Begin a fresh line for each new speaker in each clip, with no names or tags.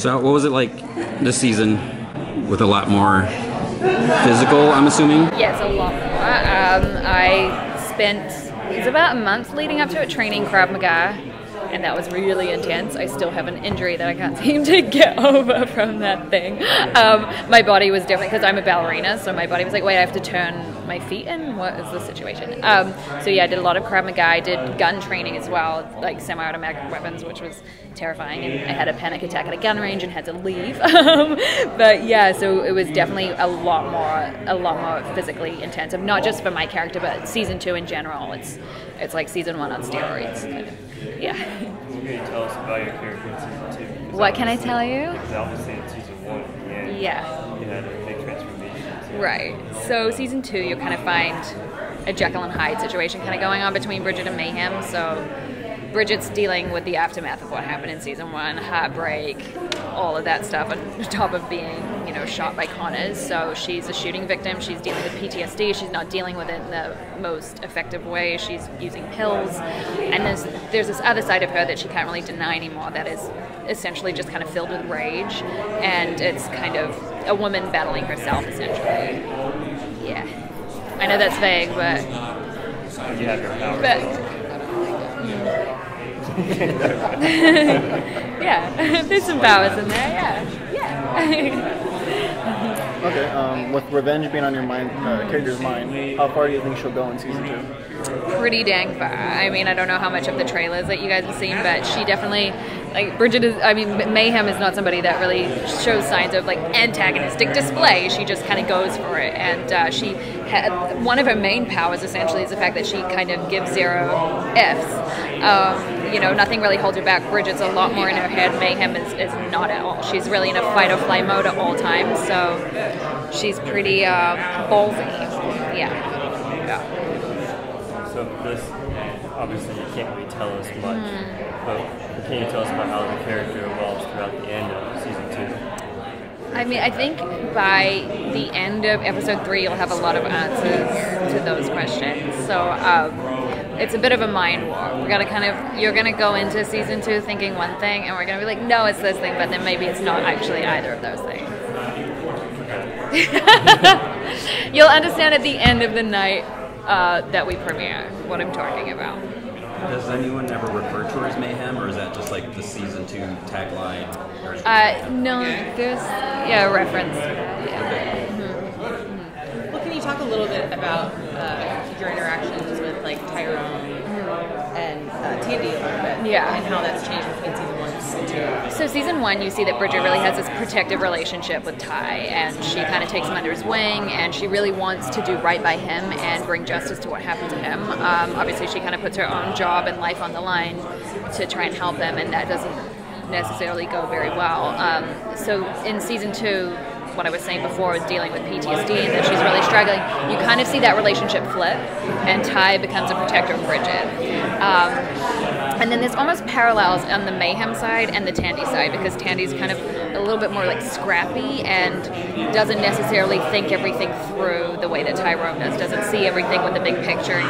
So what was it like this season with a lot more physical, I'm assuming?
Yes, a lot more. I spent, it was about a month leading up to it training Krav Maga, and that was really intense. I still have an injury that I can't seem to get over from that thing. My body was different because I'm a ballerina, so my body was like, wait, I have to turn my feet in? What is the situation? So yeah, I did a lot of Krav Maga. I did gun training as well, like semi-automatic weapons, which was terrifying, and I had a panic attack at a gun range and had to leave. But yeah, so it was definitely a lot more physically intensive, not just for my character, but season 2 in general. It's like season 1 on steroids, kind of. Yeah.
What can you tell us about your character in season 2?
What can I tell you?
Because obviously in season 1, at the end,
yeah,
you had a big transformation.
Right. So season 2, you'll kind of find a Jekyll and Hyde situation kind of going on between Brigid and Mayhem. So Brigid's dealing with the aftermath of what happened in season 1, heartbreak, all of that stuff, on top of being, you know, shot by Connors. So she's a shooting victim. She's dealing with PTSD. She's not dealing with it in the most effective way. She's using pills. And there's this other side of her that she can't really deny anymore that is essentially just kind of filled with rage. And it's kind of a woman battling herself, essentially. Yeah. I know that's vague, but...
You have your power.
Yeah, there's some powers in there, yeah.
Okay, with revenge being on your mind, character's mind, how far do you think she'll go in season 2?
Pretty dang far. I mean, I don't know how much of the trailers that you guys have seen, but she definitely, like, Brigid is, I mean, Mayhem is not somebody that really shows signs of, like, antagonistic display. She just kind of goes for it, and she had, one of her main powers, essentially, is the fact that she kind of gives 0 Fs. You know, nothing really holds her back. Brigid's a lot more in her head. Mayhem is not at all. She's really in a fight or flight mode at all times, so she's pretty ballsy. Yeah.
So this, obviously you can't really tell us much, but can you tell us about how the character evolves throughout the end of season 2?
I mean, I think by the end of episode 3, you'll have a lot of answers to those questions. So it's a bit of a mind war. We're gonna you're gonna go into season 2 thinking one thing, and we're gonna be like, no, it's this thing, but then maybe it's not actually either of those things. You'll understand at the end of the night that we premiere what I'm talking about.
Does anyone ever refer to her as Mayhem, or is that just like the season 2 tagline?
No, there's a reference. Yeah.
Okay.
Well, can you talk a little bit about your interactions with like Tyrone and Tandy a little bit?
Yeah.
And how that's changed between season 1 and season 2?
So season 1, you see that Brigid really has this protective relationship with Ty, and she kind of takes him under his wing, and she really wants to do right by him and bring justice to what happened to him. Obviously, she kind of puts her own job and life on the line to try and help him, and that doesn't necessarily go very well. So in season 2, what I was saying before, dealing with PTSD and that she's really struggling, you kind of see that relationship flip, and Ty becomes a protector of Brigid. And then there's almost parallels on the Mayhem side and the Tandy side, because Tandy's kind of a little bit more like scrappy and doesn't necessarily think everything through the way that Tyrone does, doesn't see everything with the big picture,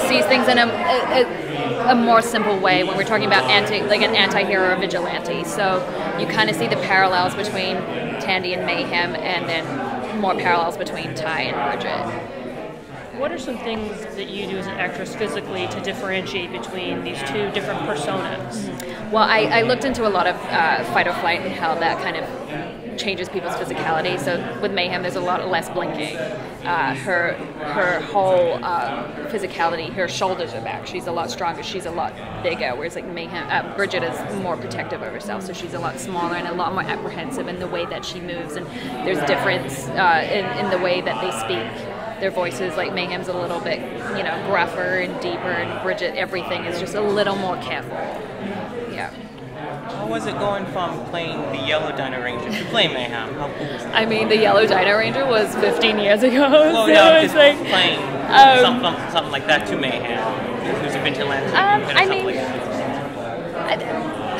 sees things in a more simple way when we're talking about an anti-hero or vigilante. So you kind of see the parallels between Tandy and Mayhem, and then more parallels between Ty and Brigid.
What are some things that you do as an actress physically to differentiate between these two different personas?
Well, I looked into a lot of fight or flight and how that kind of changes people's physicality. So with Mayhem, there's a lot less blinking. Her whole physicality, her shoulders are back. She's a lot stronger. She's a lot bigger. Whereas like Mayhem, Brigid is more protective of herself, so she's a lot smaller and a lot more apprehensive in the way that she moves. And there's difference in the way that they speak. Their voices, like Mayhem's a little bit, you know, gruffer and deeper, and Brigid, everything is just a little more careful. Yeah.
How was it going from playing the Yellow Dino-Ranger to playing Mayhem? How cool was that?
I mean, the Yellow Dino-Ranger was 15 years ago.
Well,
so
no,
it's
just
like
playing something like that to Mayhem. There's a vigilante.
I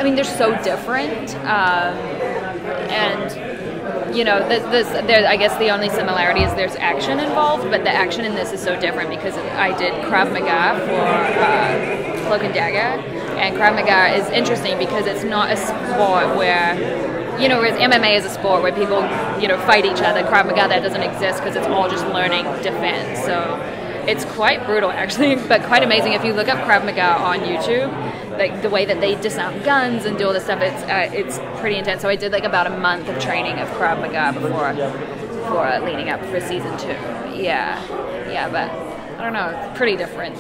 mean, they're so different, and you know, I guess the only similarity is there's action involved, but the action in this is so different because I did Krav Maga for Cloak Dagger, and Krav Maga is interesting because it's not a sport where you know, whereas MMA is a sport where people, you know, fight each other. Krav Maga, that doesn't exist because it's all just learning defense. So it's quite brutal, actually, but quite amazing. If you look up Krav Maga on YouTube, like the way that they disarm guns and do all this stuff, it's pretty intense. So I did like about a month of training of Krav Maga before leading up for season 2. Yeah, but I don't know, it's pretty different.